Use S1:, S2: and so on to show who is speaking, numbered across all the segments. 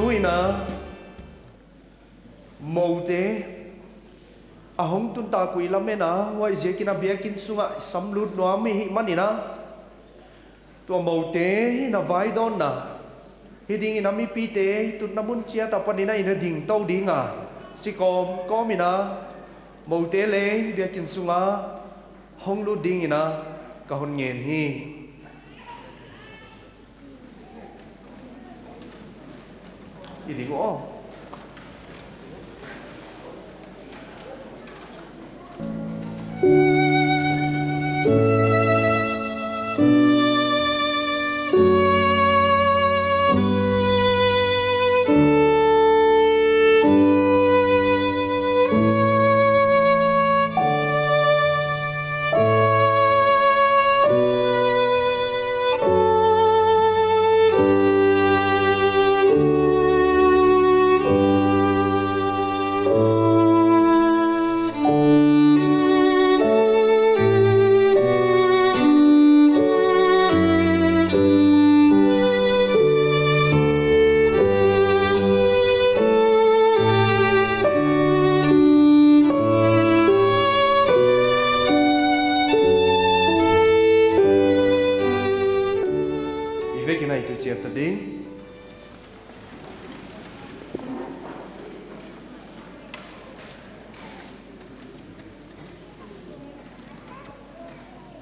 S1: zui na mâu te ahong tun ta kui lamena wai je kina biakin sunga samlut no mi hi manina tua mâu te na vai don na hi ding ina mi pi te tun namun chia ta panina ina ding tau dinga sikom komina mâu te le biakin sunga hong lu ding ina ka hon ngen hi i ding o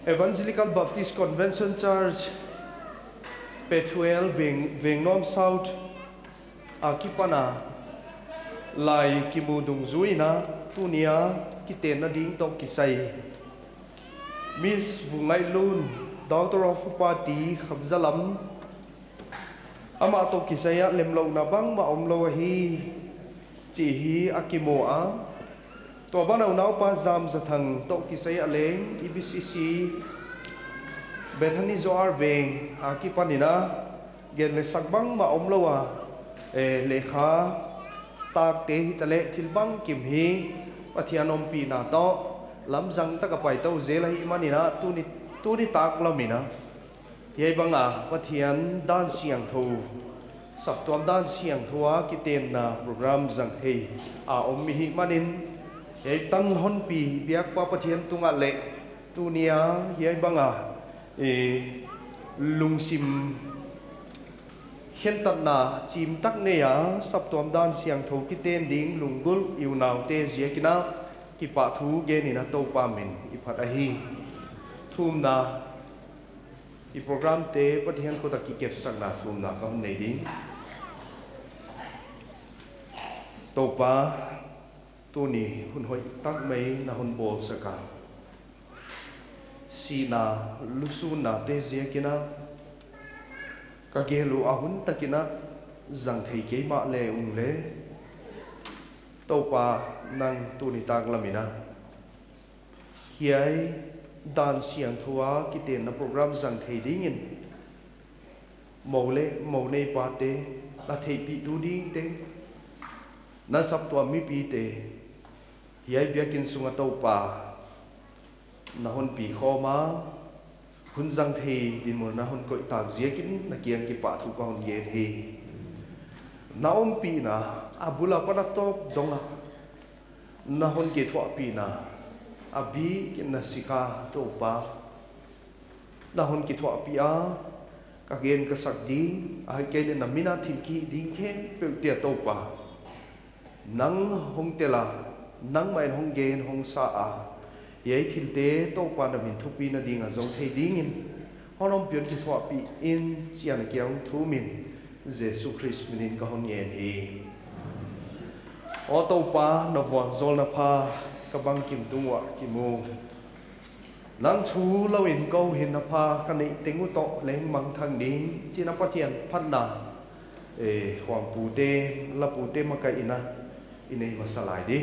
S1: Evangelical Baptist Convention Church Pethuel Vengnom South Akipana Lai Kimudung Zuina Tunia Kitena Ding Tok Kisai Miss Vungai Lun Doctor of Upati Khabzalam Ama Tok Kisaya Lemlo Nabang Ma Omlo Hi Chihi Akimoa Tua ba nào náo pa jam za thang to ki sai aleng EBCC Bethany Zoar veng aki panina gen le sakbang ma omlowa le kha tak te hitale thilbang kim hi pathianom pi na to lamjang taka pai to zela hi manina tuni tak lamina yei banga pathian dan siang tho saptom dan siang thoa ki ten na program jang thei a ommi hi manin yai tan hon pi biak pa pathian tunga le tunia yai banga lungsim hiện tận na chim tắc ne ya sắp tuam dan siang tho ki ten ding lungul iu nau te zia kina ki pa thu ge ni na to pa min i phat a hi thum na i program te pathian ko ta ki kep sak na thum na ka nei ding to pa tu ni hun hoi tak mai na hun bol saka si na lusu na te zia kina ka gelu ahun takina zang thei ke ma le ung le to pa nang tu ni tak lamina hiai dan siang thua ki ten na program zang thei dingin mo ne pa te la thei pi du ding te na sap to mi pi te hiai biakin sunga to pa na hon pi kho ma hun zang thei din mo na hon koi tak zia kin na kiang ki pa thu ka hon yen hi na om pi na abula pa na top donga na hon ke thwa pi na abi kin na sika to pa na hon ki thwa pi a ka gen ka sak di a ke le na mina thin ki ding khen pe tia to pa nang hong tela nang mai hong gen hong sa a yei thil te to pa na min thu pi na ding a zong thei ding in honom pion ki thwa pi in chian kyang thu min Jesus Christ min ka hon yen hi o to pa na von zol na pha ka bang kim tungwa ki mu nang thu lo in ko hin na pha ka nei tengu to leng mang thang ding chi na pathian phan na hoàng pu te la pu te ma ka ina inei ma salai di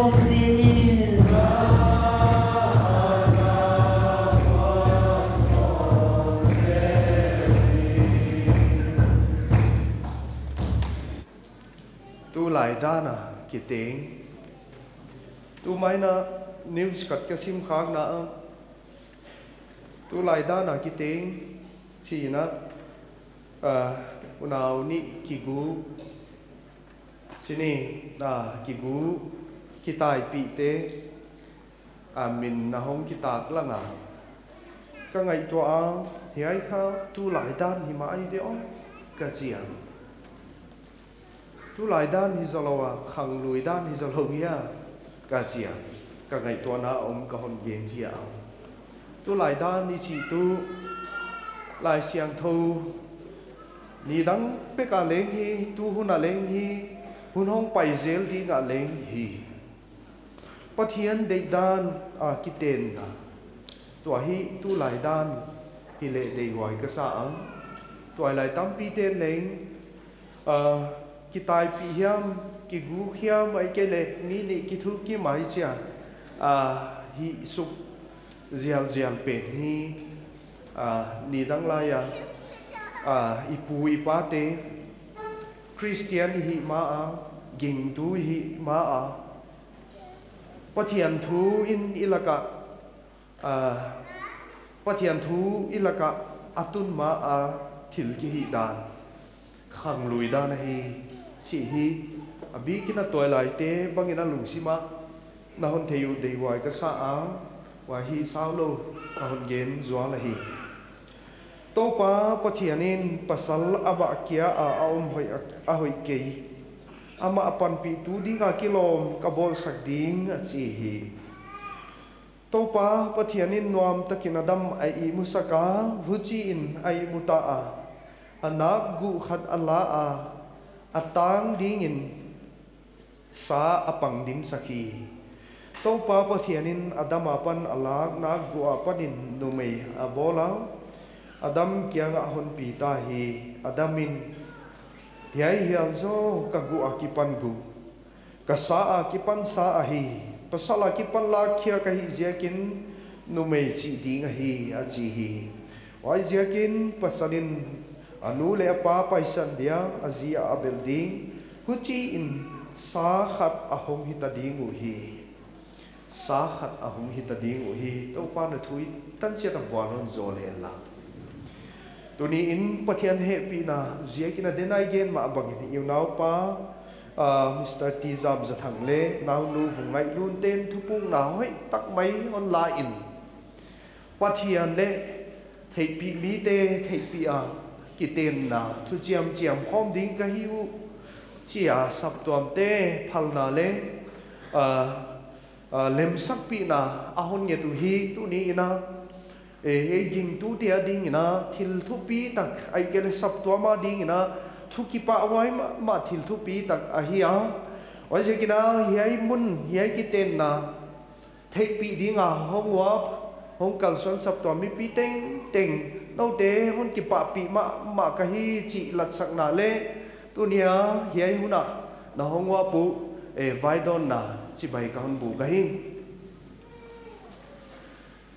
S1: tu lại ra na ki tiếng tu mai na news kat ka sim khang na tu lại ra na ki tiếng chỉ na unau ni ki gu sini na ki gu ki tai pi te min na hong ki tak la nga ka ngai to a hi ai kha tu lại dan hi mai de on ka chiang tu lại dan hi zolowa khang lui dan hi zolowia ka chiang ka ngai to na om ka hon gen hi a tu lại dan ni chi tu lại siang thu ni dang pe ka leng hi tu huna leng hi hun hong pai zel di nga leng hi pathian de dan a kiten na to hi tu lại dan hi le de wai ka sa ang to lai tam pi ten leng ki tai pi hiam ki gu hiam ai ke le ni ni ki thu ki mai cha hi su zial zial pe hi ni dang la ya ipu ipate Christian hi ma a ging tu hi ma a pathian thu in ilaka pathian thu ilaka atun ma a thil ki hi dan khang lui dan hi si hi abi kina toy lai te bangina lungsima na hon theu dei wai ka sa a wa hi sao lo na hon gen zwa la hi to pa pathianin pasal aba kia a om hoi a hoi ke ama apan pi tu dinga kilom kabol sak ding chi hi to pa pathianin nuam takinadam ai i musaka huchi in ai muta a anak gu khat ala a atang ding in sa apang dim sakhi to pa pathianin adama pan alak na gu apanin numei abola Adam kia nga hon pita hi Adamin Yai hial zo kagu akipan gu Kasa akipan sa ahi Pasal akipan la kia kahi ziakin Numei chi di nga hi aji hi Wai ziakin pasalin Anu le apa paisan dia Azia abel ding Huci in sahat ahong hitadingu hi Sahat ahong hitadingu hi Tau pa na thui Tan siya na buwanon zole la Tuni in pathian happy na zia kina denai gen ma bangin iu nau pa Mr. Tizam zathang le nau nu vungai lun ten thupung na hoi tak mai online pathian le thei pi mi te thei pi a ki ten na thu chiam chiam khom ding ka hiu chia sap tuam te phal na le lem sak pi na ahon nge tu hi tu ni ina ging tu tia ding ina thil thu pi tak ai ke le sap to ma ding ina thu ki pa wai ma thil thu pi tak a hi a oi se kina hi mun hi ki ten na thei pi ding a hong wa hong kal son sap to mi pi teng teng no te hun ki pa pi ma ka hi chi lat sak na le tu nia hi huna na hong wa pu vai don na chi bai ka hon bu ka hi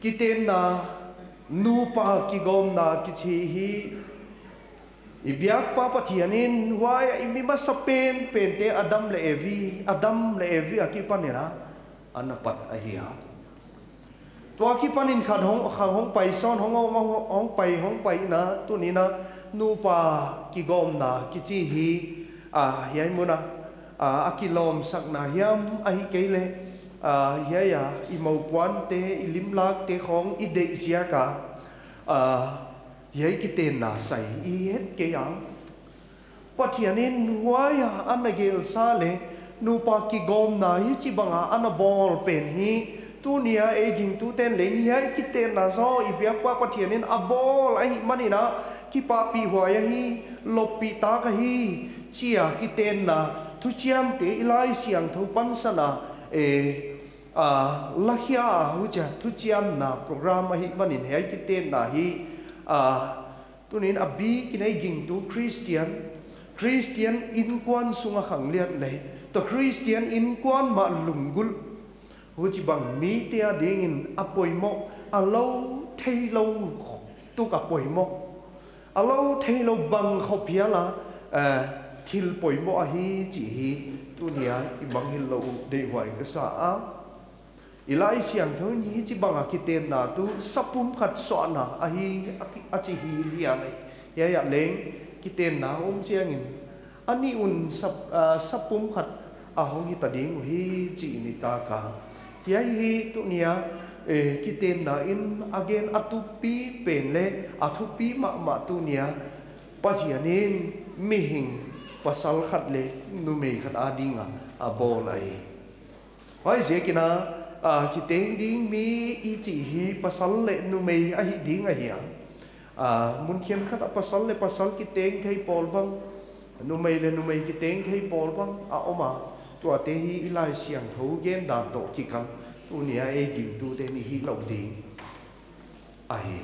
S1: ki ten na nu pa ki gom na ki chi hi ibyak pa pathianin wai imi masapen pente Adam le Evi aki panina anapat ahia to aki panin khan hong pai son hong pai na tunina nu pa ki gom na ki chi hi hiai muna akilom sak na hiam ahi keile ya imau puan te ilim lak te khong ide sia ka yai ki ten na sai i het ke yang pathianin waya anagel sale nu pa ki gom na hi chi banga anabol pen hi tunia aging tu ten leng yai ki ten na zo i bia pa pathianin abol ai manina ki pa pi hoya hi lopi ta ka hi chia ki ten na thu chiam te ilai siang tho pan sana lahia huja thu chiam na program hi manin hai ki ten na hi tunin abi kinai ging tu Christian in kwan sunga khang liat le to Christian in kwan ma lungul hu chi bang mi tia ding in apoi mo alo thei lo tu ka poi mo alo thei lo bang khopia la thil poi mo a hi chi hi tu nia i bang hil lo de wai ka sa a ilai siang thon hi chi bang a ki tem na tu sapum khat so na a hi a chi hi lia nei ya leng ki tem na chiang in ani un sapum khat a hong hi ta ding hi chi ni ta ka ya hi tu nia ki tem na in again atupi pen le atupi ma tu nia pa hianin mi hing pasal khat le nu me khat adinga a bol ai hoi je kina ki tem ding mi i chi hi pasal le nu me a hi ding a hiang mun khian khat pasal le pasal ki teng thei pol bang nu me le nu me ki teng thei pol bang a oma tua te hi ilai siang tho gen da to ki kam tu nia e gi tu te ni hi lo ding ai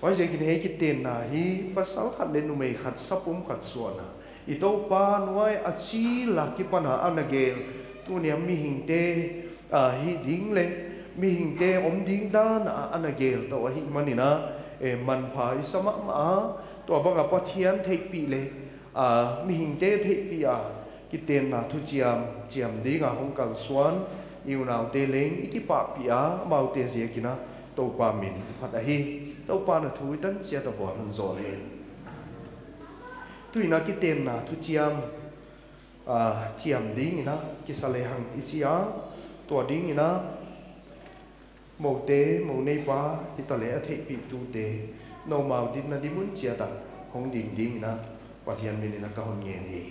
S1: wai je kin he ki ten na hi pasal khat le nu me khat sapum khat suana i to pa nuai a chi la ki pana anagel tu nia mi hing te hi ding le mi hing te om ding da na anagel to hi manina man phai sama ma to banga pathian thei pi le mi hing te thei pi ki ten na thu chiam dinga hong kal suan iu nau te leng i ki pa pi mau te zia kina to pa min phat hi to pa na thui tan chia ta bo han zo le tuina ki ten na thu chiam ding ina ki sale hang i chia to ding ina mo te mo nei pa ki ta le a thei pi tu te no mau din na di mun chia ta hong ding ina pathian min ina ka hon nge ni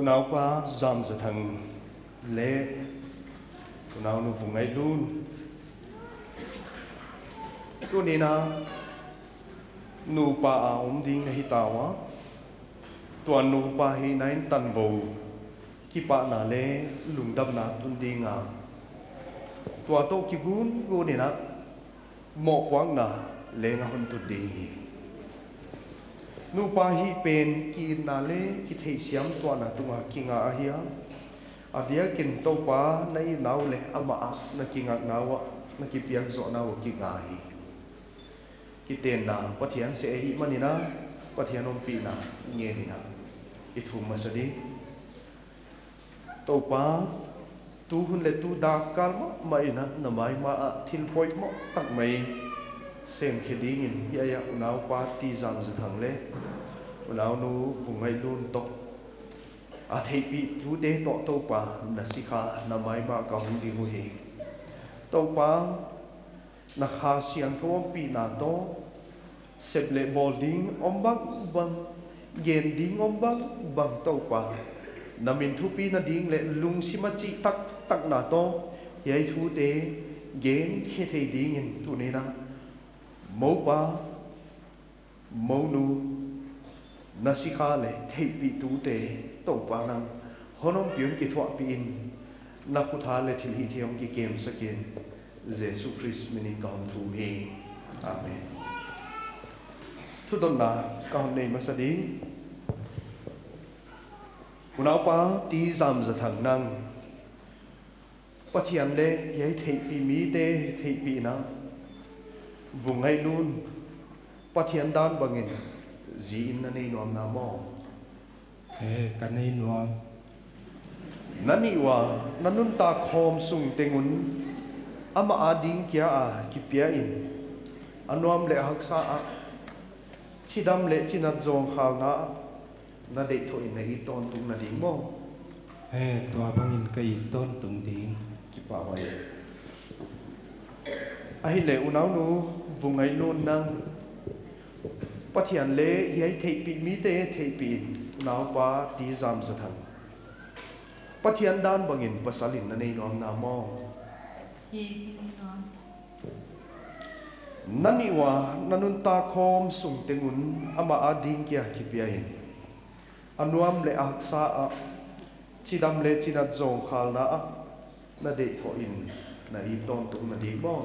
S1: nào qua dòm giờ thằng lễ nào nu vùng ngay luôn tu ni na nu pa om ding hi tawa tuan nu pa hi nain tan vo ki pa na le lung dam na tun ding tua to ki gun ni na mo quang na le nga hun tu di nu pa hi pen ki na le ki thei siam to na tunga kinga a hia avia kin to pa nai nau le ama na kinga nawa na ki piang zo na ki nga hi ki ten na pathian se hi manina pathian om pi na nge ni na i thum masadi to pa tu hun le tu da kal mai na mai ma thil poi mo tak mai sem kheding in ya unau pa ti zam za thang le unau nu bungai lun to a thei pi tu de to pa na sikha na mai ma ka hu di hu hi to pa na kha siang thom pi na to sep le bolding bang gen ding bang to pa na min thu pi na ding le lung simachi tak na to yai thu de gen khe thei ding in tu ne na mo pa mo nu na sikha le thei pi tu te to pa nang honom pion ki thwa pi in na khu tha le thil hi thiam ki kem sakin Jesus Christ mini kaun thu hi amen thu don na kaun nei masadi unau pa ti zam za thang nang pathian le yai thei pi mi te thei pi na vungai lun pathian dan bangin zi in na nei nom na mo
S2: ka nei nom
S1: nani wa nanun ta khom sung tengun ama ading kya ki pia in anom le haksa chidam le chinat jong khaw na de tho in nei ton tung na ding mo
S2: tua bangin kai ton tung ding
S1: ki pa wa ai le unau nu vungai lun nang pathian le yai thei pi mi te thei pi nau pa ti zam za thang pathian dan bangin pasalin na nei nom na mo naniwa nanun ta khom sung tengun ama ading kya kipiain anuam le aksa a chidam le chinat zong khalna a na de tho in na I ton tung na di bo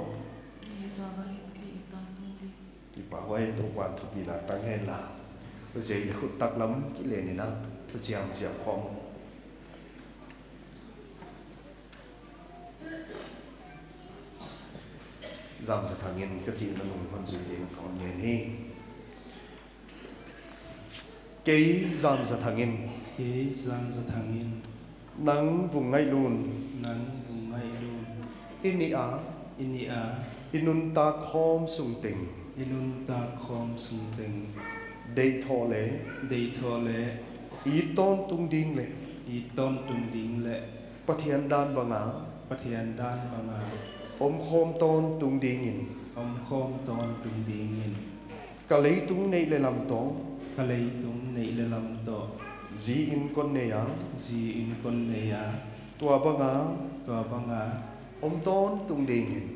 S1: ki pa wai to quan thu bi na tang hen la ko je khu tak lam ki le ni na thu chiam chiam khom giảm sự thằng nhân cái chuyện nó nông con gì đến còn nhẹ đi cái giảm sự thằng nhân
S2: cái giảm sự thằng nhân
S1: nắng vùng ngay luôn ini a inun ta khom sung tình đây thọ lẽ ý tôn tung đinh lệ bắt hiện đan bằng á om khom tôn tung đi nhìn cả lấy tung này làm tổ gì in con này á tua bằng á om tôn tung đi nhìn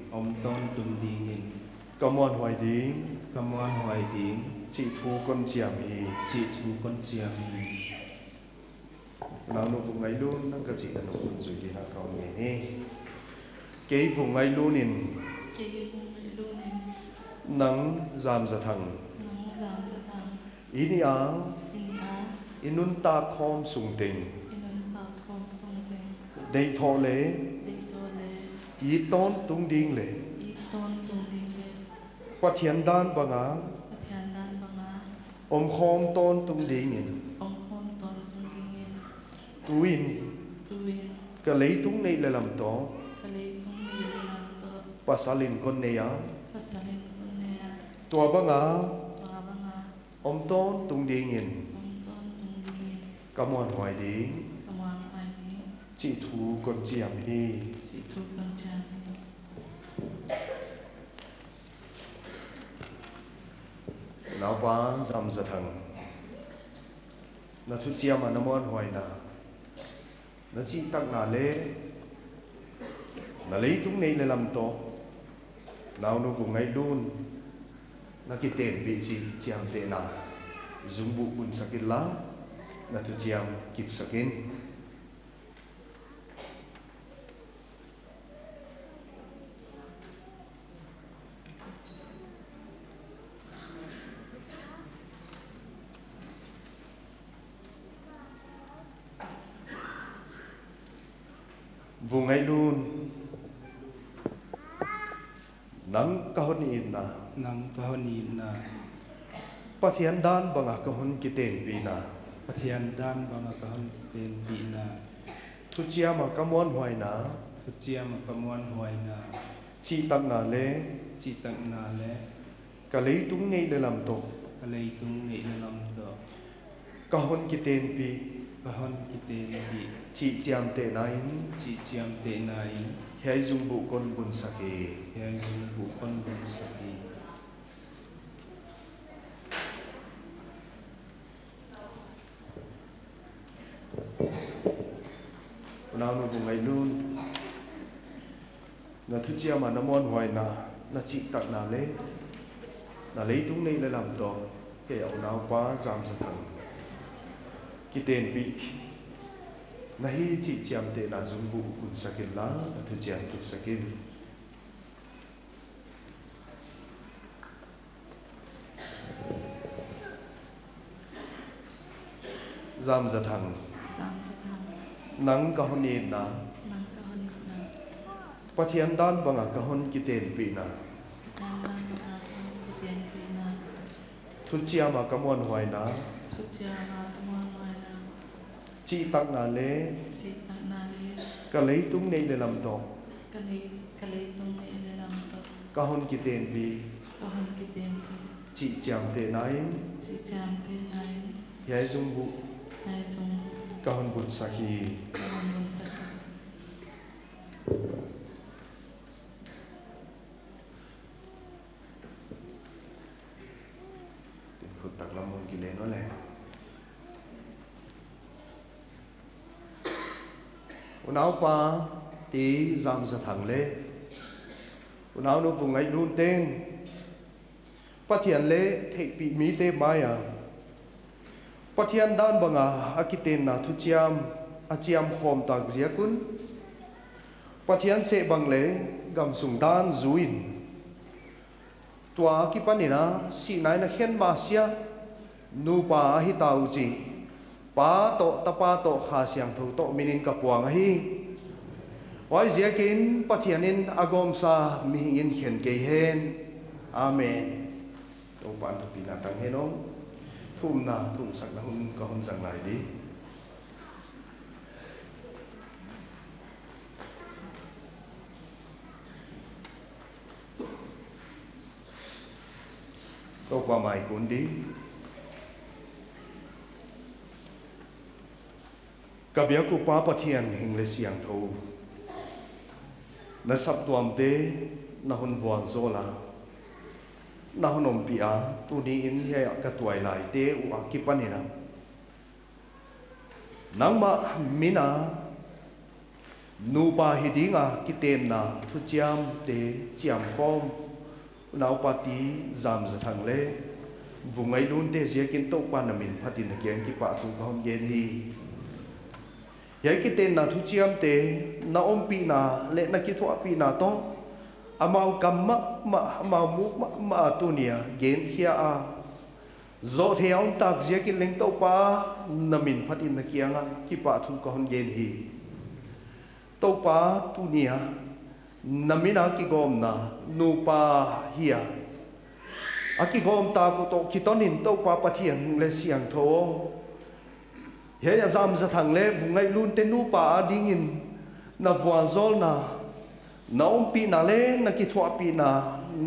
S1: cầm on hoài đi chị thu con chiam hi nào nó vùng ấy luôn nó cái chị là nó cũng rồi đi nào còn nghe nè cái vùng ấy luôn in nắng giảm giờ thằng ini a inun ta khom sung tình đây thọ lễ ý tôn tung điên lệ qua thiên đan bằng á om khom tôn tung điên in tuin cái lấy tung này là làm tổ pasalin con này á tua bằng á om tôn tung điên in cảm ơn hoài đi chị thu con chiam hi nào quá dầm giật thằng nó thu chiam mà nó mòn hoài nà nó chỉ tặng là lễ nó lấy chúng này để làm tổ nào nó vùng ngay luôn nó cái tên bị gì chiam tệ nào dùng bộ bún sakin lá nó thu chiam kịp sakin vùng ngay luôn nắng kahon in na pathian dan banga kahon kiten bina thu chia mà kamon hoài na chi tặng na le cả lấy tung ngay để làm tổ kahon kiten bi chị chiam tệ nai hãy dùng bộ con bun saki nào nó vùng ngày luôn là thứ chia mà nó mòn hoài là chị tặng nào lấy chúng này để làm tổ cái ẩu nào quá giảm sự thằng cái tên bị nahi chị chiam tệ na dùng bộ bun sakin lá thứ chia kịp sakin giảm sự thằng nắng kahon in na pathian dan banga kahon kiten pi na thu chia mà kamon hoài na chị tặng na le ka lấy tung này để làm tổ kahon kiten pi chị chiam tệ nai yai dùng bu kahon bun saki khut tak lam mon kile no le unau pa ti zam za thang le unau no vùng ngay luôn tên Pathian le thei pi mi te maya Pathian dan banga akiten na thuchiam achiam khom tak ziakun Pathian se bang le gam sung dan zuin tua ki panina si nai na khen ma sia nu pa hi tau ji pa to tapa to kha siang thu to minin ka puang hi wai ziakin Pathianin agom sa mi in khen ke hen amen to ban to pina tang henom thum na thum sak na hun ka hun sang lai đi to qua mai cuốn đi cả bia của pa Pathian hình lệ siang thâu na sắp tuam te na hun vuan zola na hun om pia tu ni in he ka tuai lai te u akipanina nang ma mina nu pa hidinga kitem na thu chiam te chiam kom nau pati zam za thang le vungai lun te zia kin to pa na min phatin na kyang ki pa thu khom yen hi yai ki ten na thu chiam te na om pi na le na ki thu pi na to amau kam ma mu ma tu nia gen hia a zo the ông tak zia kin leng to pa na min phatin na kyang ki pa thu khom yen hi to pa tu nia namina ki gom na nu pa hia aki gom ta ko to ki tonin to pa Pathian hing le siang tho he ya zam za thang le vungai lun te nu pa dingin na vuan zol na naum pi na le na ki thwa pi na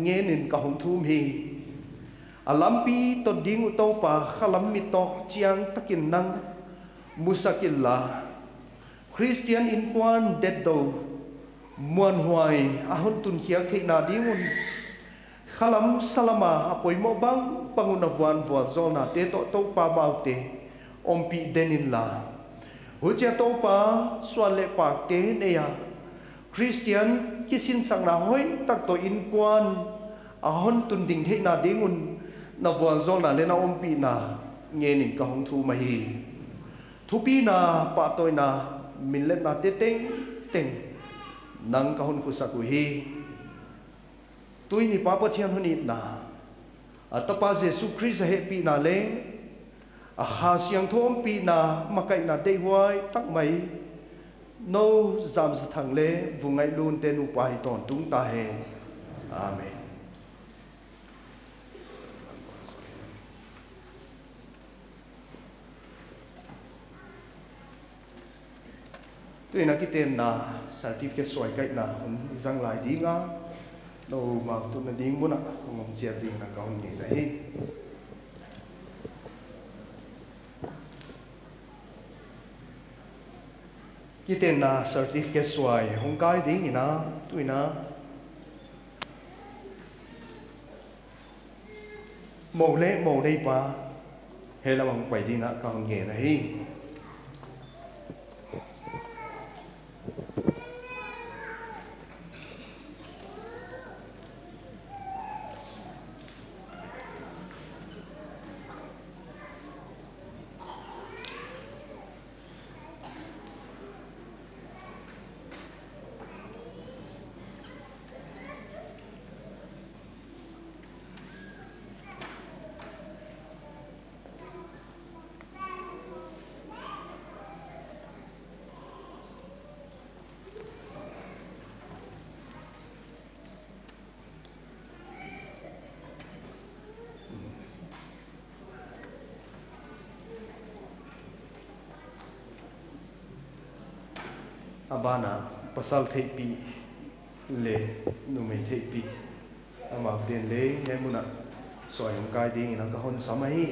S1: ngenin ka hom thum hi alampi to ding to pa khalam mi to chiang takin nang musakilla Christian in kwan dead do muan hoài ahon tun hiang thei na dingun khalam salama apoi mo bang pangun awan wa zona te to pa bau te ompi denin la huja to pa swan le pa te ne ya Christian kisin sang na hoi tak to in kwan ahon tun ding thei na dingun na wan zona le na ompi na nge nin ka hong thu ma hi thupi na pa toy na min le na te teng nang kahon ko sa kuhi tui ni pa Pathian hunit na atapa Jesu Christ he pi na le a ha siang thom pi na makai na dei wai tak mai no zam sa thang le vungai lun te nu pai ton tung ta he amen tui na kitem na certificate soi kai na zang lai di nga no ma tu na ding buna ngom chia ding na kaun ni dai kitem na certificate soi hong kai ding ina tui na mo le pa he la mong pai ding na kaun nge na hi abana pasal thei pi le nu mai thei pi ama den le nge muna soi hong kai ding ina ka hon samai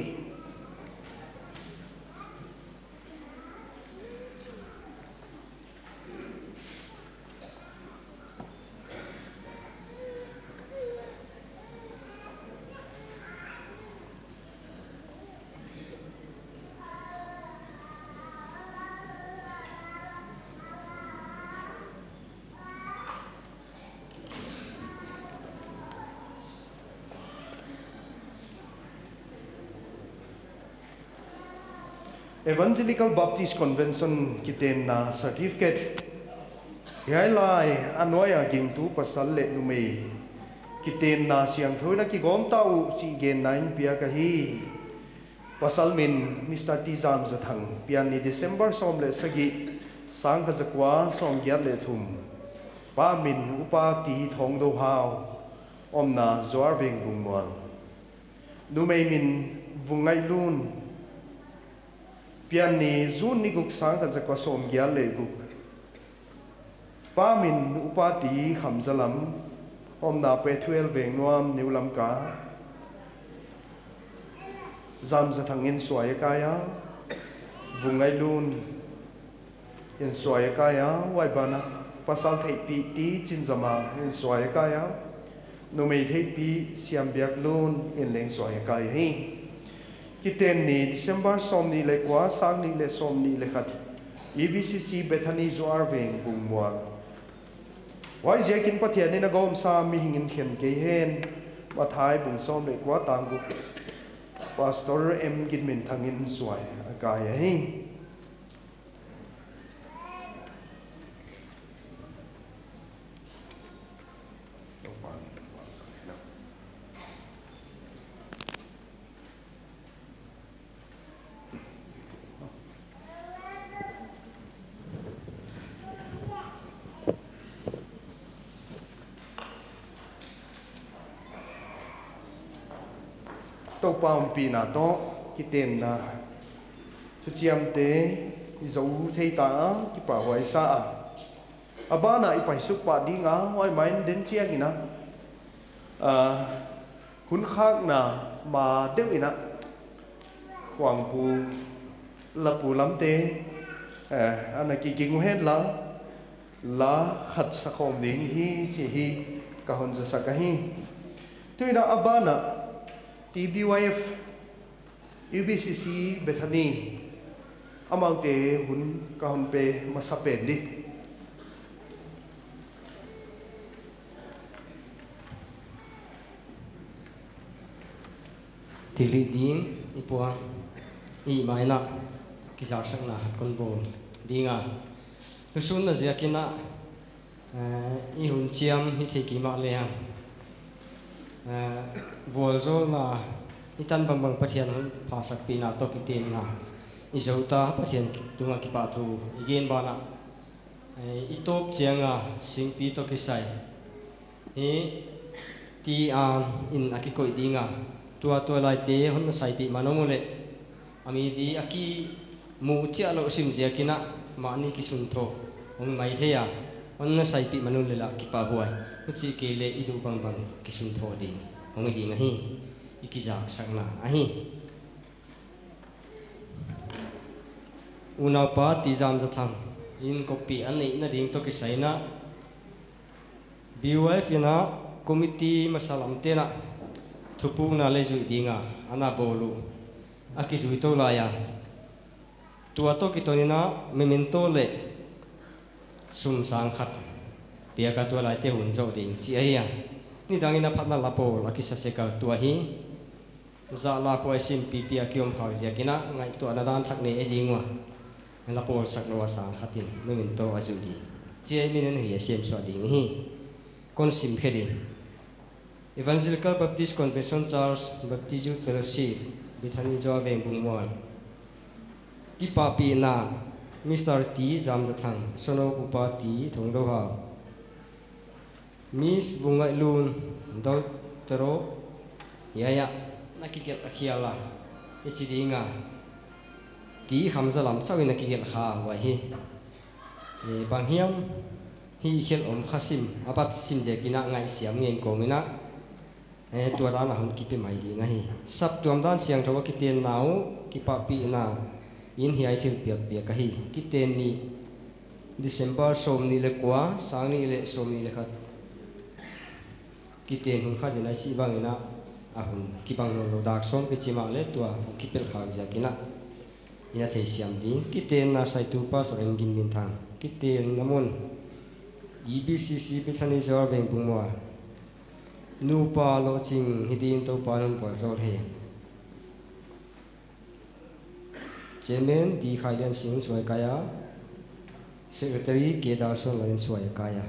S1: Evangelical Baptist Convention kiten na certificate gai lai anoya ging tu pasal le numi kiten na siang thui na ki gom tau chi gen nain pia ka hi pasal min Mr. Tizam zathang pian ni December som le sagi sang ka zakwa som gyat le thum pa min upa ti thong do hao om na zuar veng bungwal numei min vungai lun pian ni zun ni guk sang ka zakwa som gyal le guk pa min upati khamzalam om na pe 12 veng nuam niulam ka zam za thangin soya kaya bungai lun in soya kaya wai bana pasal thei pi ti chin zama in soya kaya no mei thei pi siam biak lun in leng soya kaya hi kiten ni December som ni le kwa sang ni le som ni le khat EBCC Bethany Zoar veng bungwa wai je kin pathian ni na gom sa mi hingin khen ke hen ma thai bung som le kwa tang gu pastor M gidmin thangin suai akaya hi tàu bao pi na to kiten na chu chiam te zo thei ta ki pa wai sa abana i pai su pa dinga wai main den chiang ina hun khak na ma deu ina quang pu la pu lam te ana ki king het la khat sa khom ding hi chi hi ka hon za sa ka hi tuina abana TBYF UBCC Bethany amang te hun ka hun pe masapen di
S3: tili ding ipuang i maina kisar sang na hat kon bol dinga lusun na ziakina i hun chiam hi theki ma le hang vol zo na itan bang pathian hun phasak pina to kitin na izota pathian tunga ki pa thu igen bana itop chianga singpi to kisai he ti an in akikoi dinga tua lai te hun sai pi manomule ami di aki mu chia lo sim je kina mani ki sun tho ong mai the ya on sai pi manul la ki pa huai chi ke le idu bang ki sun tho di ong di nga hi ikiza sakna ahi una pa ti jam za tham in copy ani na ding to ki sai na BYF ina committee masalam te na thupu na le ju dinga ana bolu aki ju to la ya tua to ki to ni na memento le sum sang khat pia ka to lai te hun zo ding chi ai ya ni dang ina phat na la po la ki sa se ka tua hi za la khoi sim pi pi akiom khau ja kina ngai to na dan thak ne e ding wa la po sak no sang khatin memento a ju di chi ai min ne ya sem so ding hi kon sim khedi Evangelical Baptist Convention Church Baptist Youth Fellowship Bethany Zoar veng bungwal ki pa pi na Mr. T jam jathang sono upa ti thong do ha Miss bungai lun do tero ya nakikel akhiala ichidinga ti khamza lam chawina kikel kha wa hi banghiam hi khel om khasim apat sim je kina ngai siam ngen ko mina tua da na hun ki pe mai di ngai sap tuam dan siang thawa ki ten nau ki pa pi na in hi ai thil piak piak ka hi ki ten ni December som ni le kwa sang ni le som ni le khat ki ten hun kha dina si bangina ahun ki bang lo dak som ki chima le tua ki pel kha ja kina ina thei siam di ki ten na sai tu pa so engin min thang ki ten namun EBCC Bethany Zoar veng bungwa nu pa lo ching hidin to pa non pa zor he chairman di khaidan sing suai kaya secretary kedar son lain suai kaya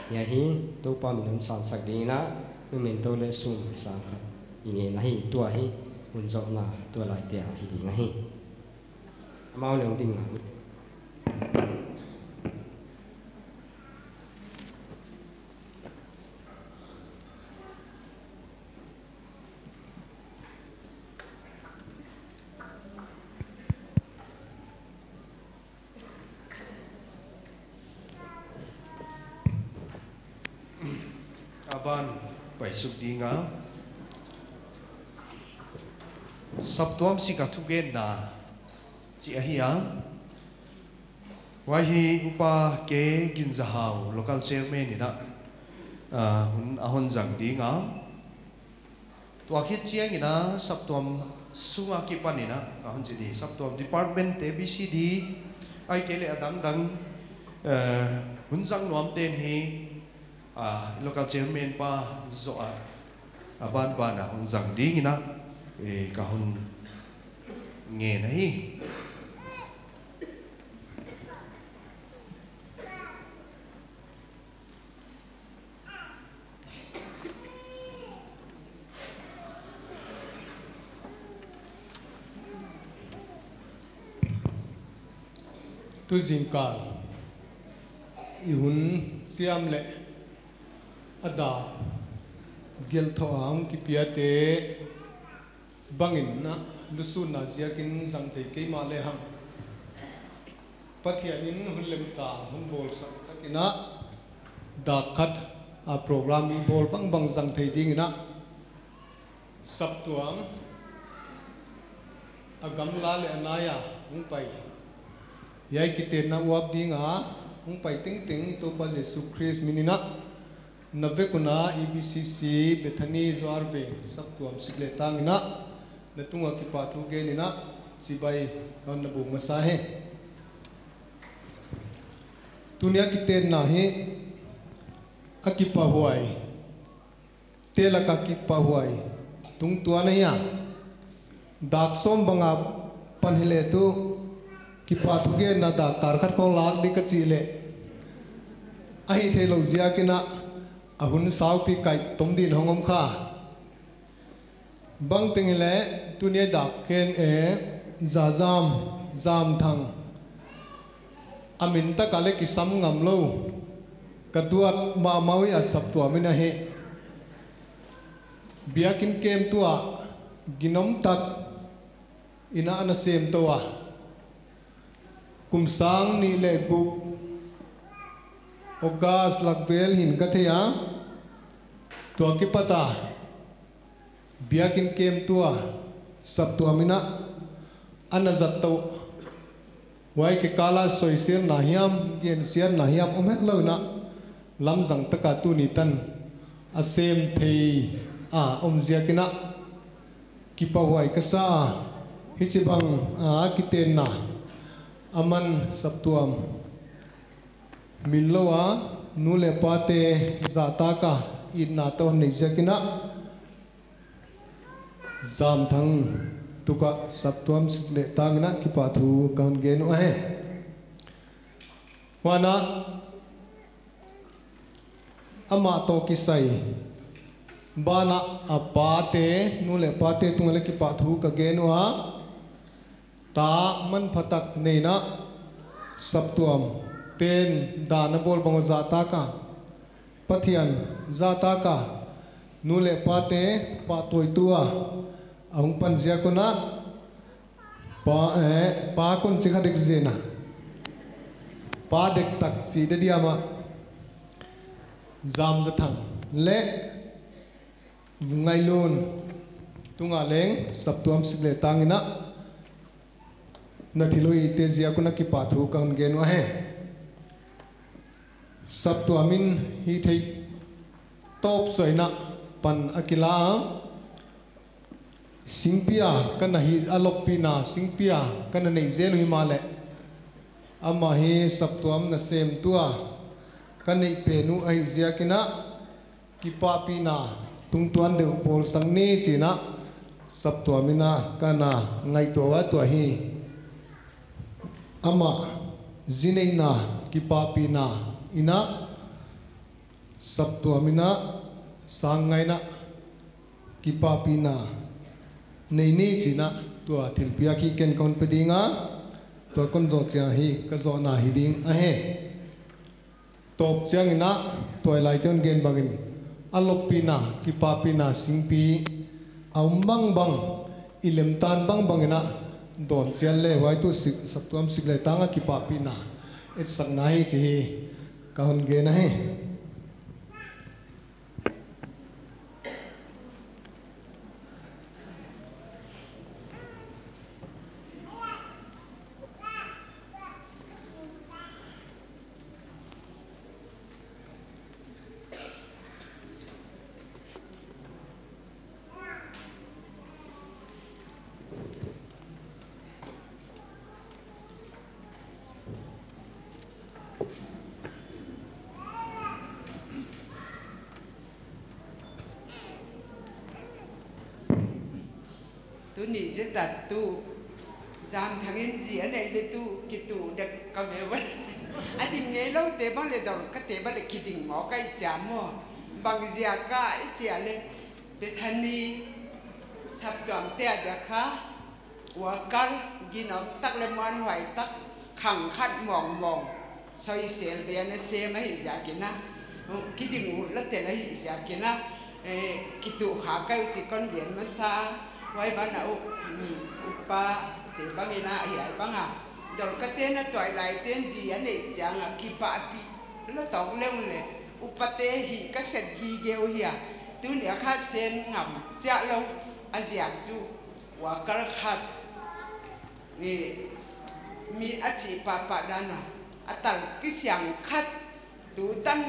S3: ya hi to pa min san sak dina min to le sum sang khat ini nahi tua hi unzo na tua lai tia hi nahi mau leng ding
S1: aban pai suk dinga sabtuam si ka thugen na chi ahia wai hi upa ke ginzahau local chairman ina hun ahon jang dinga tua khit chiang ina sabtuam sunga ki panina ahon chi di sabtuam department abcd ai ke le adang dang hun jang nuam ten hi local chairman pa zo aban ba na hun jang ding ina ka hun nghe nahi
S4: tu zingkal ihun siam le ada gel thoang ki piate bangin na lusun na ziakin zang thei ke ma le ham pathianin hunlem ta hun bol sak takina da khat a programming bol bang bang zang thei ding na sap tuang agam la le anaya ung pai yai kite na wap dinga ung pai ting ting to pa jesu christ minina nave kuna ebcc bethani zorbe sap tuam sikle tangina natunga ki pathu ge nina sibai kan nabu masa he dunia ki te na he akipa huai tela ka ki pa huai tung tua na ya dak som banga panhile tu ki pathu ge na da kar khat ko lag di ka chile ahi thelo zia kina ahun sau pi kai tom din hongom kha bang tingile tunia dak ken zam thang amin ta kale ki sam ngam lo kaduat ma mawi a sap tu amina he biakin kem tua ginom tak ina ana sem towa kumsang ni le gu ogas lakvel hin kathya to ki pata biakin kem tua sab tu amina anazat to wai ke kala soisir nahiam gen sian nahiam omek lo na lam jang taka tu ni tan asem thei omzia kina kipa wai ka sa hichibang kiten na aman sabtuam minloa nule pate zata ka idna to nizakina zam thang tuka sabtuam sikle tangna ki pathu kaun genu ahe wana ama to kisai bana apate nule pate tungale ki pathu ka genu a ta man phatak neina sabtuam ten dana bol bang zata ka pathian zata ka nule pate pa toy tua ahung panjia kona pa kon chikha dek zena pa dek tak chi de diama zam zathang le ngailon tunga leng sabtuam sikle tangina nathiloi te zia kona ki pathu kan genu he sabtuamin hi thei top soina pan akila singpia kana hi alokpina singpia kana nei zelu himale ama hi sabtuam na sem tua kanei penu ai zia kina kipapina tungtuan de pol sangni china sabtuamina kana ngai to wa to hi ama zineina kipapina ina sabtuamina sangaina kipapina neini china tua thilpia khi ken kon pedinga tua kon zo cha hi ka zo na hi ding a he top chang ina toy lai ton gen bangin alopina kipapina singpi aumbang bang ilem tan bang bangina don chian le wai tu sik sabtuam sik le tanga kipapina et sak na hi chi ka hon ge na he
S5: tu ni je tat tu zam thangin ji ane de tu kitu de ka me wa adi nge lo te ba le dor ka te ba le kiding mo kai jam mo bang zia ka I chia le be thani sap tom te da kha wa kal ginom tak le man hwai tak khang khat mong mong soi sel be na se ma hi ja kina kiding la te la hi ja kina kitu kha kai ti kon bien ma sa wai ba na upa te bangina ai banga dor ka te na toy lai ten ji ane chang ki pa pi lo tong leung le upa te hi ka set gi geu hia tu ne kha sen ngam cha lo azia chu wa kal khat mi achi pa dana atal ki siang khat tu tan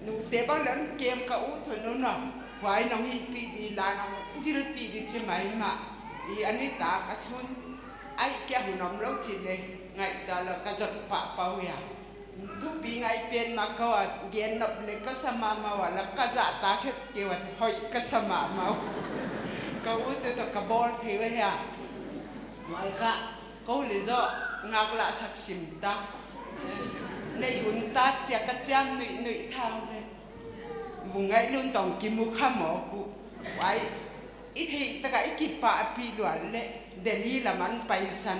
S5: nu te ba lan kem ka u thoi no na wai nong hi pi di la nong jil pi di chi mai ma I anita kasun ai kia hu nom lo chi ne ngai ta la ka jot pa pa ya tu pi ngai pen ma ko gen nop le ka sama ma wala ka za ta khet ke wa hoi ka sama ma ka u te to ka bol the we ya wai ka ko le zo ngak la sak sim ta nei hun ta chia ka cham nui nui thao le vùng ngay luôn tổng kim mu khăm mỏ cụ vậy ít thì tất cả ít kịp pa pi đoạn lệ để đi làm ăn bay săn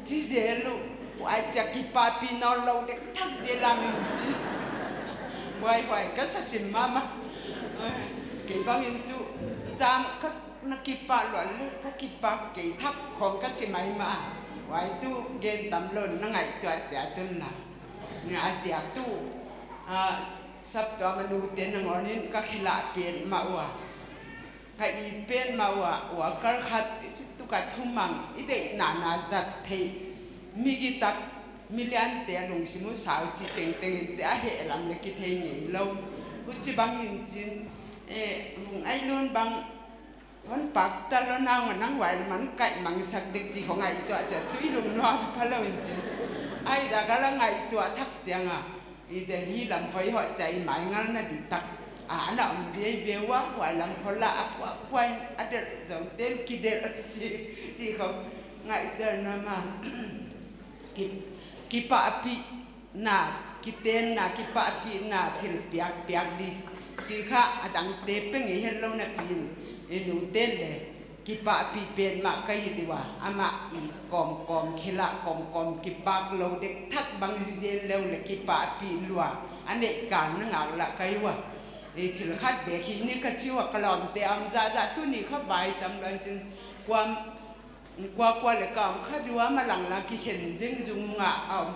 S5: chỉ dễ luôn vậy chắc kịp pa pi nó lâu để thắc dễ làm gì vậy vậy cái sao xin mama cái bao nhiêu chú giam các nó kịp pa đoạn lệ các kịp pa cái thắc không các chị máy mà vậy tu gen tầm lớn nó ngày tuột giả tuần là ngã giả tu sắp đó mà nụ tiền nó ngon nên các khi lạ tiền mà ủa cái ít tiền mà ủa các khát tu cả thung măng ít để nà giật thì mi cái tắc million tiền đồng xí muốn sao chỉ tiền để hệ làm cái thế nhỉ lâu bút chỉ bằng hình chín vùng ai luôn bằng vẫn bạc ta lo nào mà năng hoài mà cạnh bằng sạc được chỉ có ngày tọa chả túi lùng loa phá lâu hình chín ai ra cái là ngày tọa thắc chăng à để đi làm khói hỏi chạy mãi ngang là đi tắc nó đi về quá hoài làm khói lạ quá quay được giống tên kia để chỉ không ngày đời mà ki pa pi na ki ten na ki pa pi na thil piak piak di chi kha adang te pe nge hen lo na pin nu ten le ki pa pi pen ma kai di wa ama I kom khila kom ki pak lo de thak bang zen lo le ki pa pi lua ane kan na ngau la kai wa thil khat be khi ni ka chi wa kalom te am za tu ni kha bai tam lan chin qua le kam kha diwa ma lang la ki khen jing jung nga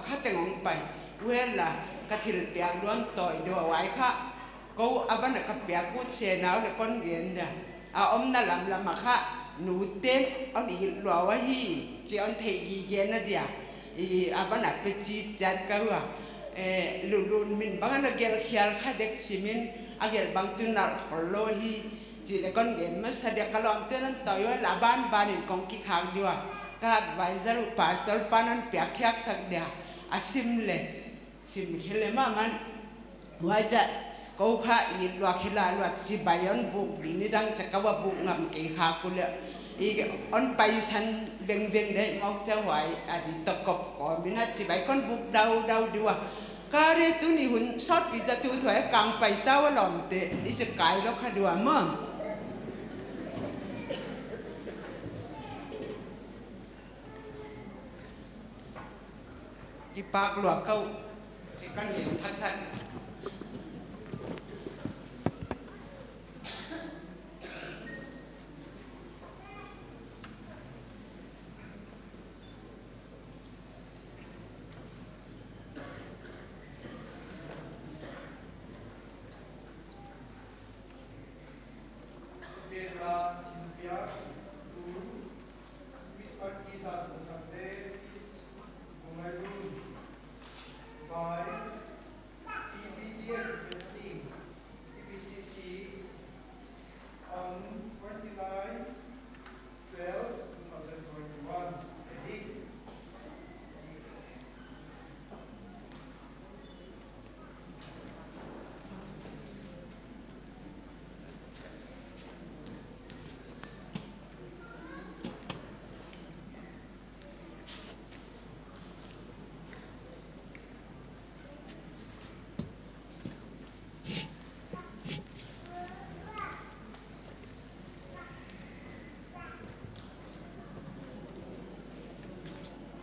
S5: kha te ngong pai wen la ka thil piak luan toy do wai kha ko aban ka piak ku che naw le kon gen da om na lam ma kha nu ten on I lo wa hi chi on thei gi gen na dia aban pe chi chat ka wa lulun min bang na gel khial kha dek simin agel bang tun na kholo hi chỉ để con gen mà sao để cái lòng tên anh tao yêu là ban in con kí khang đi à cái advisor pastor pan anh bịa khiak sắc dia sim khile mà man ngoài ra câu khác in loa khila loa chỉ bayan buk đi ni đang chắc cái buk ngam kí khang cô lệ i on pai san veng de ngok cha wai adi tokop ko mina chi bai kon buk dau diwa kare tu ni hun sot ki ja tu thoi kang pai taw lom te i se kai lo kha diwa ma ki pak lo kau chỉ cần nhìn thật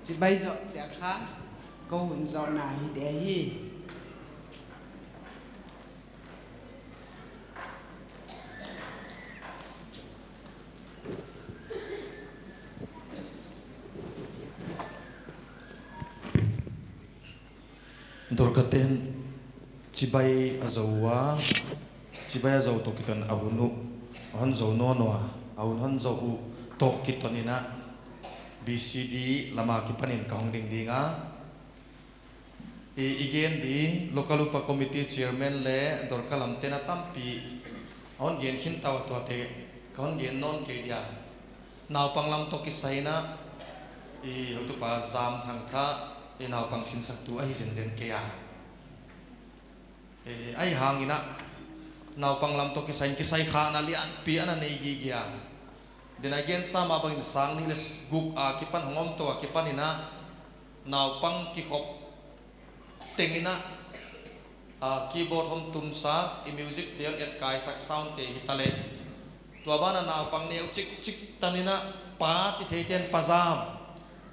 S5: chỉ bây giờ sẽ khác câu hồn gió này để hi
S6: dorkaten chibai azawa chibai azaw tokitan ahunu han zo no no ahun han zo u tokitanina BCD lama ki panin kaung ding dinga igen di local upa committee chairman le dorkalam tena tampi on gen khin taw to te kaun gen non ke dia naw panglam to ki saina hotu pa zam thang kha naw pang sin sak tu ai zen ke ya ai hangina naw panglam to ki sai kha na lian pi ana nei gi ya then again sama bang sang ni les guk a kipan hongom to a kipan ina naw pang ki khop tengina keyboard hom tum sa i music pian et kai sak sound te hitale to bana naw pang neu chik tanina pa chi theiten pazam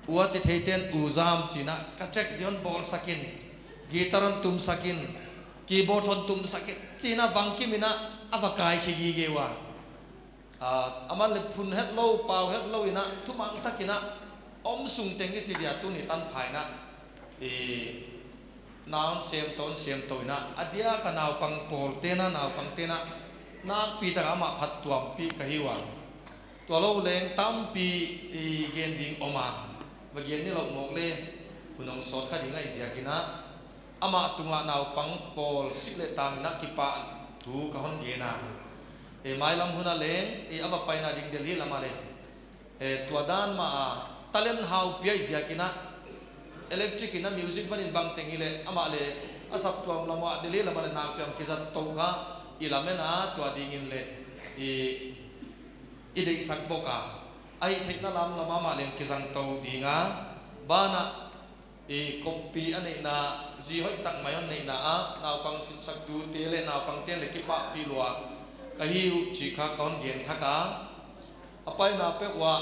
S6: ua chi theiten uzam china ka check dion ball sakin gitaron tum sakin keyboard hon tum sakin china bangki mina avakai khigi gewa aman le phun het low pau het low ina thumang takina om sung tengi chi dia tu ni tan phai na naon sem to ina adia ka naw pang pol te na naw pang te na nak pi ta ama phat tuam pi ka hiwa to lo leng tam pi gen ding oma ba gen ni lo mok le hunong sot kha dinga izia kina ama tunga naw pang pol sikle tang na ki pa thu ka hon ge na mai lam huna leng ava paina ding delhi lama le tuadan ma talen how pi izia kina electric ina music vanin bang tengile ama le asap tuam lama delhi lama le na pyam kizat to kha ilamena tuadingin le idei sak boka ai thekna lam lama ma leng kizang to dinga bana kopi ane na ji hoi tak mayon nei na a naw pang sin sak du te le naw pang te le ki pa pi lua kahiu chi kha kon gen thaka apai na pe wa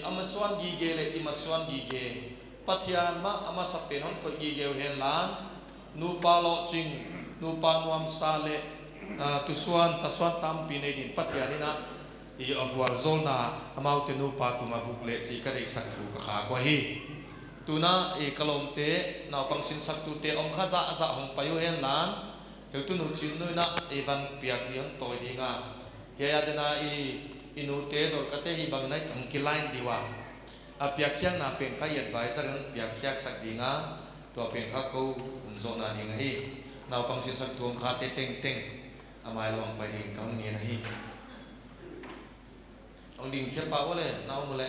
S6: amaswan gi ge le imaswan gi ge pathian ma ama sapen hon ko gi ge hen lan nu pa lo ching nu pa nuam sa le tu suan taswan tam pi nei din pathian ina avwal zona amau te nu pa tu ma bukle chi ka rek sak thu ka kha ko hi tuna kalom te naw pang sin sak tu te om kha za za hong payu hen lan eu tu nu chin nu na evan piak dion toy dinga ya dena inu te dor ka te hi bang nai thang ki line diwa a piak kyang na pen kha advisor an piak kyak sak dinga to pen kha ko un zona dinga hi naw pang sin sak tu kha te teng amai lo ang pai ding kang ni na hi ông đình khép bao le naw mu le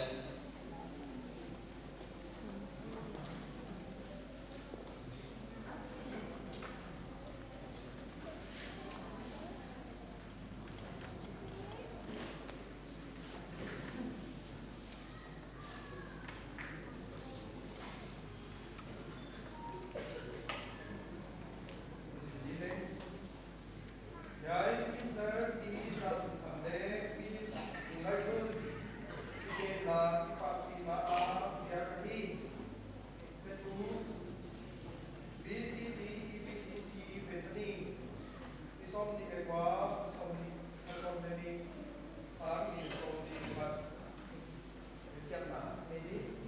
S1: na ipati na biya kahi petu BCD EBCC petani isom di bekwa isom ni sang ni isom di mat biya na ini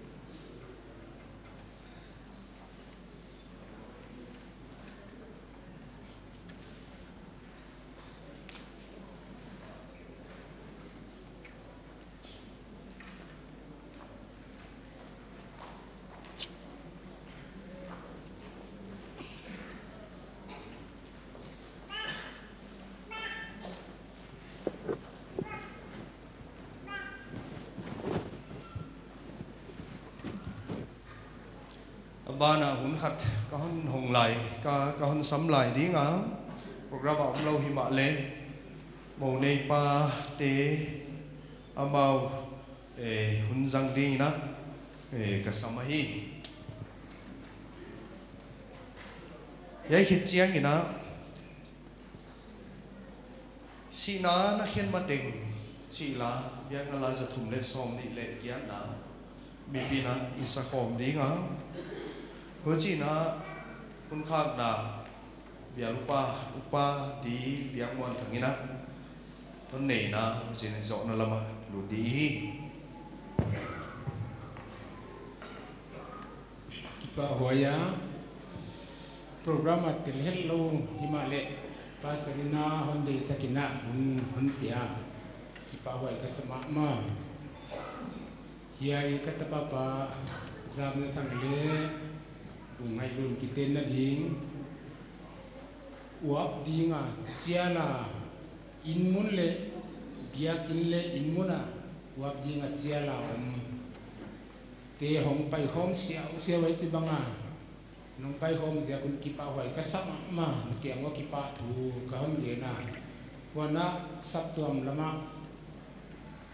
S1: ba na hun khat ka hun hong lai ka hun sam lai đi nga program om lo hi ma le mo nei pa te amau hun jang đi na ka sam hi yai khit chiang ina si na hian ma ding chi la biak na la za thum le som ni le gyan na mi pi na isa khom đi nga hứa chi na tun khak na bia upa di biang mon thangina ton nei na jin zo na lama lu di
S2: kipa hoya program atil hello himale pasarina honde sakina hun pia kipa hoya kasama ma hiai katapa zam na thangle ngay luôn cái tên là điên uap điên à chia là in muốn lệ bia kinh lệ in muốn à uap điên à chia là te hong pai hom xiao vậy thì bằng à nong pai hom giờ cũng kipa hoài cái sắp mà cái ngõ kipa thu cái hom gì na wana sắp tuam lama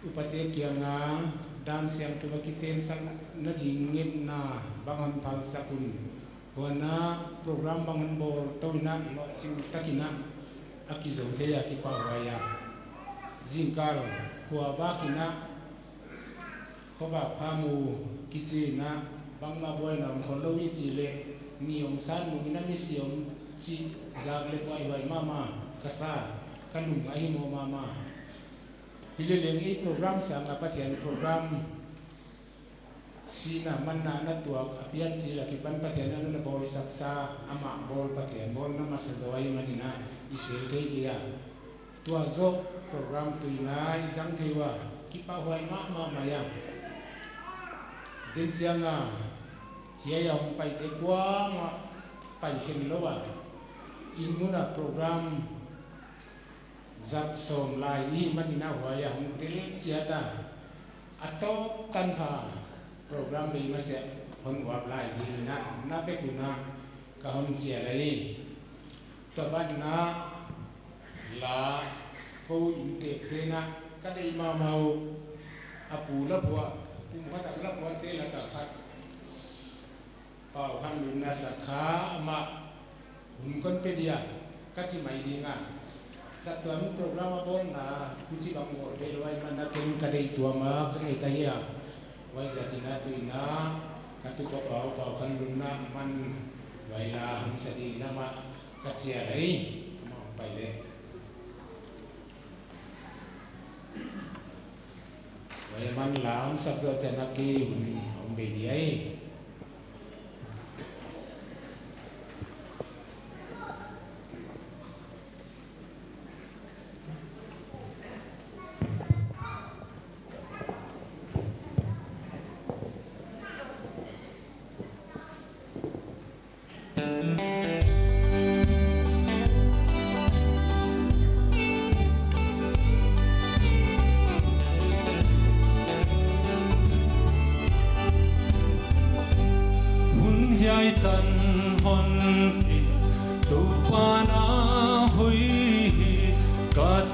S2: upate kia nga dan siang tu bagi ten sang na dingin na bangan palsakun wana program bangan bol tawina lo sing takina akizo heya kipa waya zingkal huwa bakina khoba pamu kichina bangma boy na kholo wi chile niong san mu ina misiom chi jagle wai mama kasa kalung ai mo mama hileleng i program sang apathian program sina manna na tuak apian sila kipan pathian na bol saksa ama bol pathian bol na masazawai manina isel te kia tua zo program tuina isang thewa kipa huai ma maya den sianga hiya hong pai te kwa ma pai hen lowa inuna program zat som lai hi manina hoya hong tel siata ato kanha program bi mase hon wap lai bi na fe kuna ka hon sia lai to ban na la ko inte te na ka dei ma mau apu la bua kum ka ta la bua te la ka khat pau han na sakha ma hun kon pe dia ka chi mai di nga satuan program abon na kuci bangor pe loai mana ken kadai tuama kangai kaya wai zatina tuina katu ko pau kan lunna man waila ham sadi nama kachia dai ma pai le wai man lam sak zo chanaki hum be diai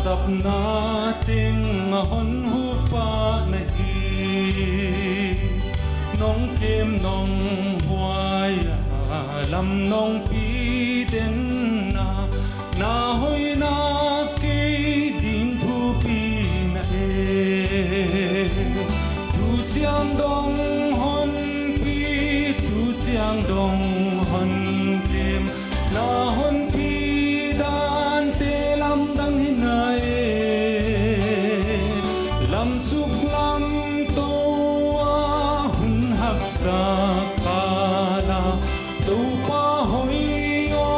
S7: sapna ting hon hu pa nahi nong kem nong huai lam nong pi den na hoi na ke din thu pi na e tu chiang dong hon pi tu chiang dong hon kem na hon pi dan te lam dang hinai lam suk lam to a hun hak sa kala tu pa hoi o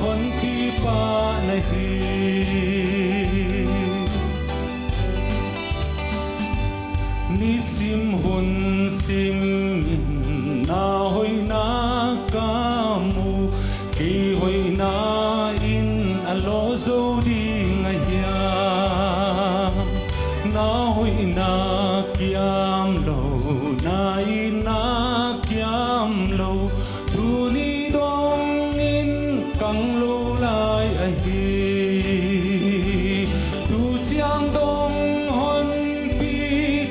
S7: hon pi pa na hi ni sim hun sim na hoi na kamu ki hoi na in alo zo di ngaya na hoi na kiam lo na ina kiam lo tu ni dong in kang lo lai a hi tu chiang dong hon pi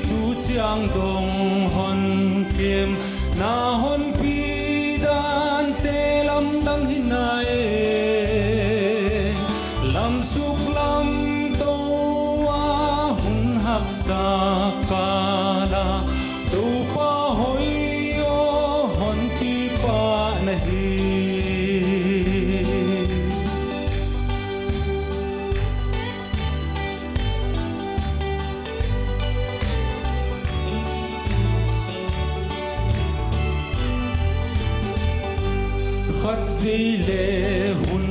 S7: tu chiang dong hon kem na hon pi dan te lam dang hinai lam suk lam to a hun hak sa kala tu pa hoi o hon pi pa na hi khát đi lệ hun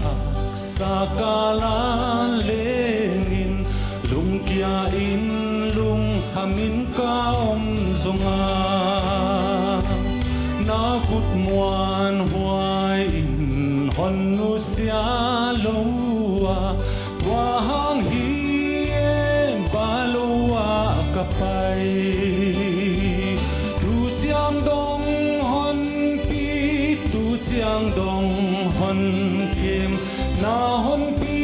S7: hak sa kala lengin lung kia in lung khamin ka om zonga na khut muan huai in hon nu sia loa wa hang hi balua kapai tu siam dong hon pi tu chiang dong hon kim na hon pi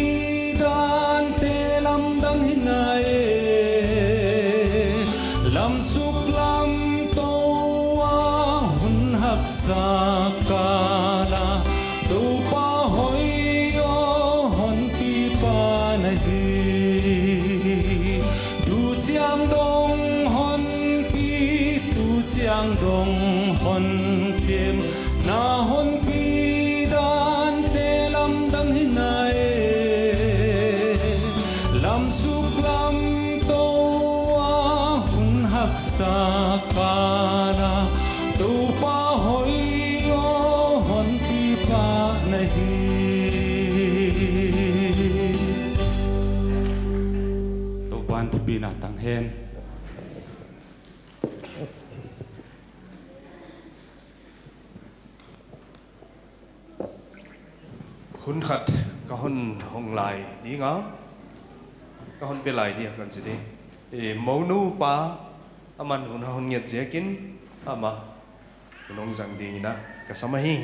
S7: dan te lam dang hinai lam suk lam to a hun hak sa kala tu pa hoi o hon pi pa na hi tu chiang dong hon pi tu chiang dong hon kim na hon pi dan te lam dang hinai lam suk lam to a hun hak sa kala tu pa hoi o hon pi pa na hi tu pan tu pi na tang hen
S1: hun khat ka hun hong lai di nga ka hun be lai di kan chi di mo nu pa aman hun hon nget je kin ama nong jang di na ka samahi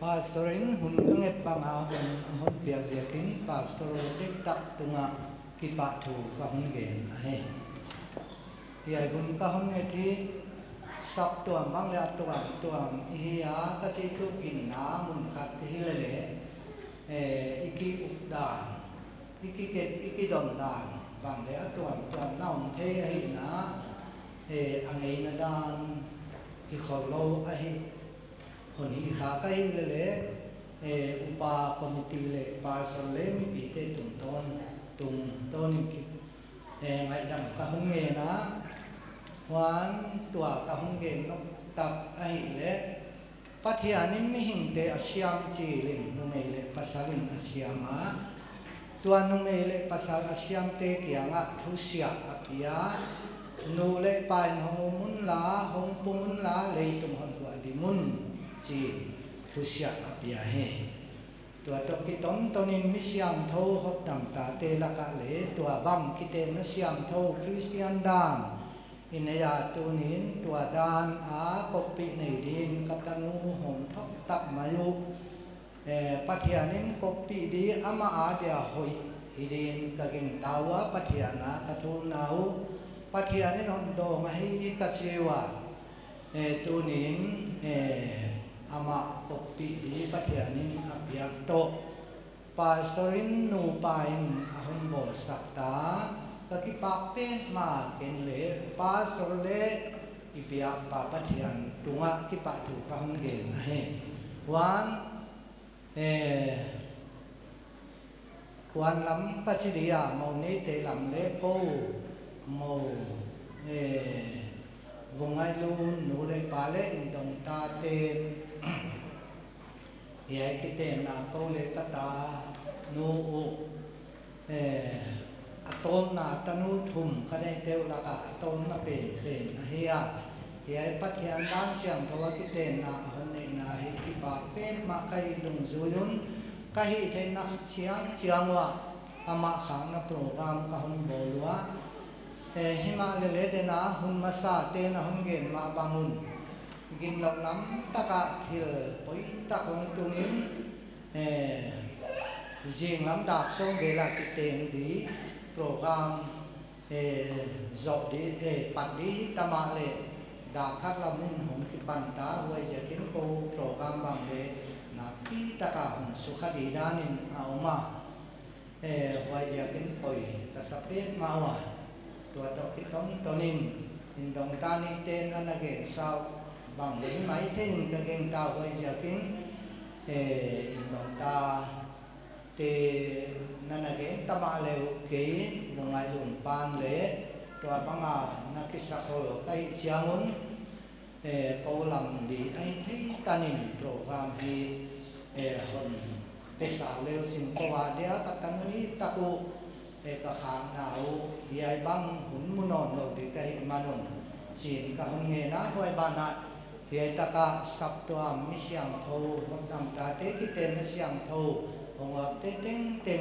S8: pastorin hun kanget panga hun piak je kin pastor dik tak tunga ki pa thu ka hun gen a he tiai hun ka hun nge thi sap tuam bang le tuam hi ya ka si tu kin na mun khat hi le le iki ukda iki dom dan bang le tuam naum the hi na angai na dan hi kholo a hi hon hi kha ka hi le le upa committee le pastor le mi pi te tung ton ki ngai dang ka hun nge na wan tua ka hung gen no tak ai le pathianin mi hing te asyam chi ling nu mei le pasalin asyama tua nu mei le pasal asyam te kianga thusia apia nu le pain hong pumun la le tum hon wa dimun chi thusia apia he tua to ki tonin mi siam tho hot dam ta te la ka le tua bang ki te na siam tho Christian dan inaya tunin tua dan a kopi nei din katanu hom thok tak mayu pathianin kopi di ama a dia hoi hidin kaging tawa pathiana katun nau pathianin hon do ngahi ka chewa tunin ama kopi di pathianin apiak to pastorin nu pain ahun bol sakta kakipa pen ma ken le pastor le ibia pa pathian tunga kipa tu kan gen he wan quan lắm các chị đi màu nấy để làm lễ cô màu vùng ai luôn nụ lễ ba lễ đồng ta tên vậy cái tên là câu lễ các ta nụ tôn là ta nụ thùng cái này đều là cả tôn là bền hia vậy bắt hiện đang xem thôi cái tên là hôm nay là cái bà bên mà cái đồng dối kahi thei na chiang wa ama khang na program ka hun bolwa hima le de na hun masa te na hun gen ma bangun gin lok nam taka thil poi ta khong tungin jing lam dak song ge la ki ten di program zo di pat di tama le da khat la mun hong ki pan ta wai je kin ko program bang le pi taka hun sukhadi danin auma wajia kin poi kasapet mawa tua to kitong tonin indong tani ten anage sao bang le mai ten ka geng ta wajia kin indong ta te nanage tama le ke bungai lung pan le tua banga nakisakol kai siangun câu làm đi ai thấy tanin program đi hồn để xả leo xin qua đĩa các tăng ấy ta cô các hàng nào thì ai băng muốn muốn nón đầu đi cái mà nón xin các hôn nghề ná hoài bàn lại thì ai ta cả sắp tua mi xiang thâu một năm ta thế cái tên nó xiang thâu hồng hợp tên tên tên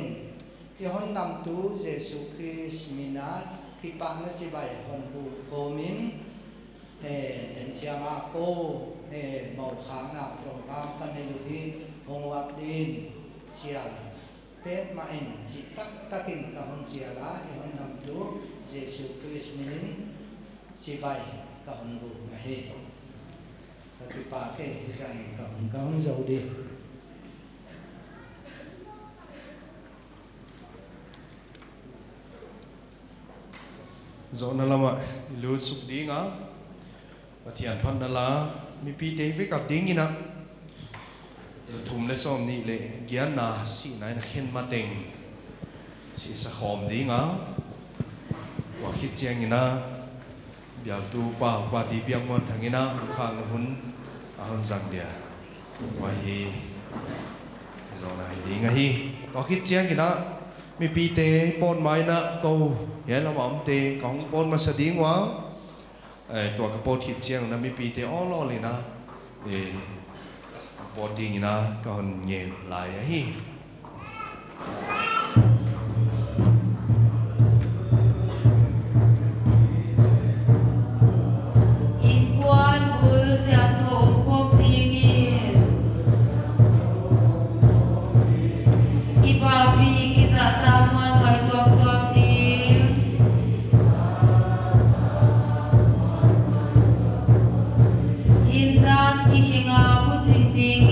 S8: thì hôn năm tu Giêsu Christ mina khi bạn nó chỉ vậy hồn hù cô min đến xiang à cô màu kháng nào program cái này thì hong wap din chia pet ma en chỉ takin ka hon chia la e hon nam tu Giêsu Christ minin si bai ka hon bu ka he ka ki pa ke sai ka hon zo đi
S1: zo na lama lu suk di nga pathian phan na la mi pi te ve ka ding ina thum le som ni le gian na si nai na khen ma teng si sa khom di nga wa khit chiang ina bial tu pa ti biang mon thang ina khang hun a hun jang dia wa hi zo na hi di nga hi wa khit chiang ina mi pi te pon mai na ko ye la ma te kong pon ma sa ding wa tua ka po khit chiang na mi pi te all lo le na bột đi na còn nhiều lại ấy
S9: in quan bùi giang thổ quốc đi nghe ipa pi ki sa ta man hoài tuak tuak đi in dan ki hinga pu ching ding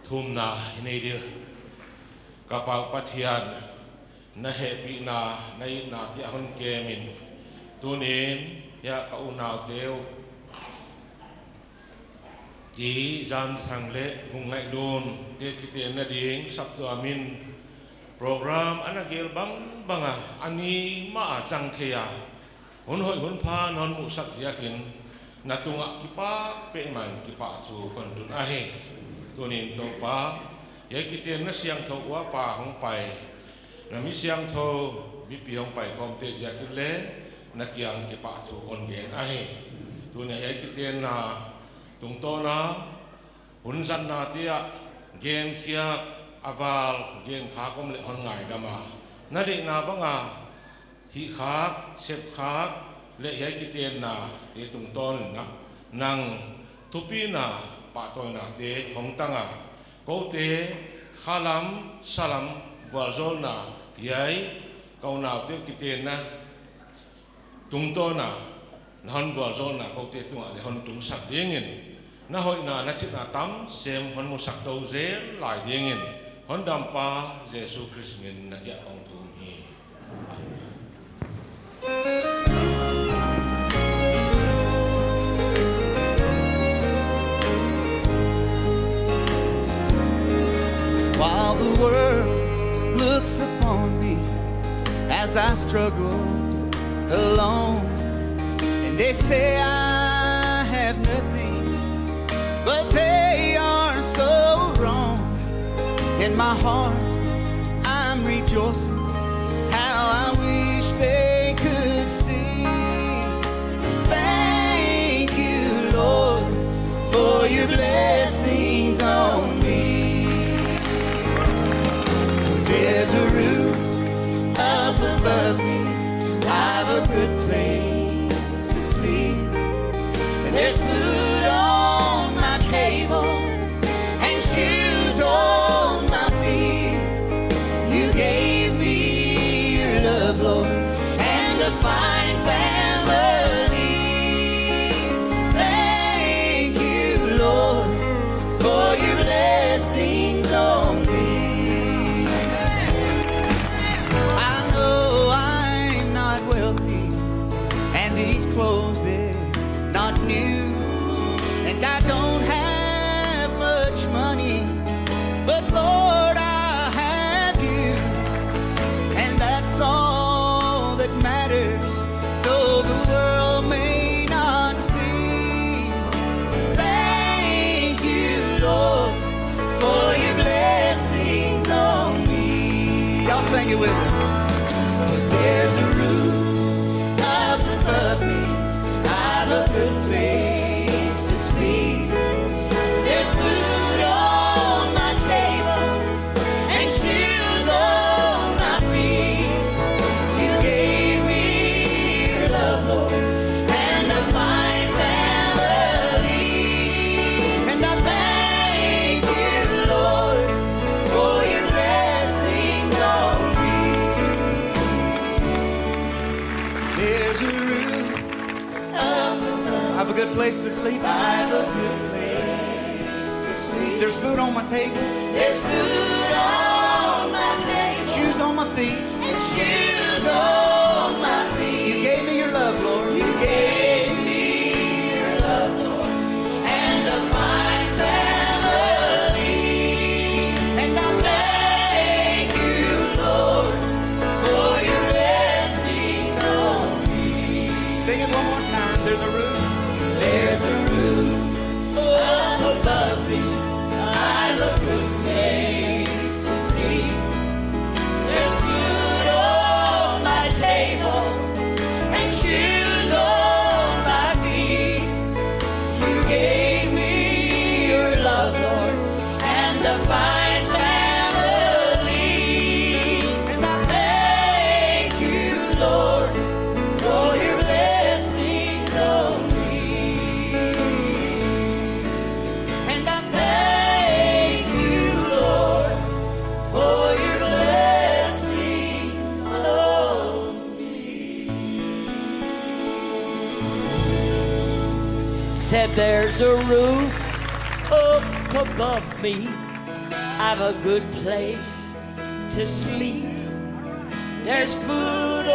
S10: thum na nei dir ka pau pathian na happy na nei na ti hon kemin tunin ya ka unau teu chỉ gian thằng lệ vùng ngày đồn để cái tiền là điếng sắp từ amin program anh agil bang banga ani ma chang thea hon hoi hon pha non mu sak yakin natunga kipa pe man kipa chu kon dun a he tunin to pa ye cái tiền nó siang tho wa pa hong pai na mi siang tho bi pi hong pai kom te yakin le na kiang kipa chu kon gen a he tunin ye cái tiền na tung to na hun san na tia gen khia aval gen kha kom le hon ngai dama na de na banga hi khak sep khak le ye ki ten na te tung to na nang thupi na pa to na te hong tanga ko te khalam salam warzol na yai kau na te ki ten na tung to na hon warzol na ko te tung a le hon tung sak dingin na hoi na na chit na tam sem hon mu sak to zel lai dingin hon dam pa Jesu Christ ngin na ya ong tu hi
S11: While the world looks upon me as I struggle alone, and they say I have nothing, but they are so wrong. In my heart I'm rejoicing, how I wish they could see. Thank you, Lord, for your blessings on me. There's a roof up above me, I've a good place to sleep, and there's food on my table and shoes on my feet. You gave me your love, Lord, and a fine family. Thank you, Lord, for your blessings on me. Clothes, they're not new, and I don't have much money, but Lord, I have you, and that's all that matters, though the world may not see. Thank you, Lord, for your blessings on me. Y'all sing it with us. 'Cause there's a roof up above me, I've a good place to sleep. There's food on my table and shoes on my feet. You gave me your love, Lord, and a fine family. And I thank you, Lord, for your blessings on me. There's a roof up above. I have a good place to sleep. I have a good place to sleep. There's food on my table. There's food on my table. Shoes on my feet. And shoes on my feet. You gave me your love, Lord. You gave me your love, Lord, and a fine family. And I thank you, Lord, for your blessings on me. Sing it one more time. There's a roof. There's a roof up above me, I've a good place to sleep. There's food on my table and shoes on my feet. You gave me your love, Lord, and a fine family. And I thank you, Lord, for your blessings on me. And I thank you, Lord, for your blessings on me.
S12: Said there's a roof up above me, I've a good place to sleep. There's food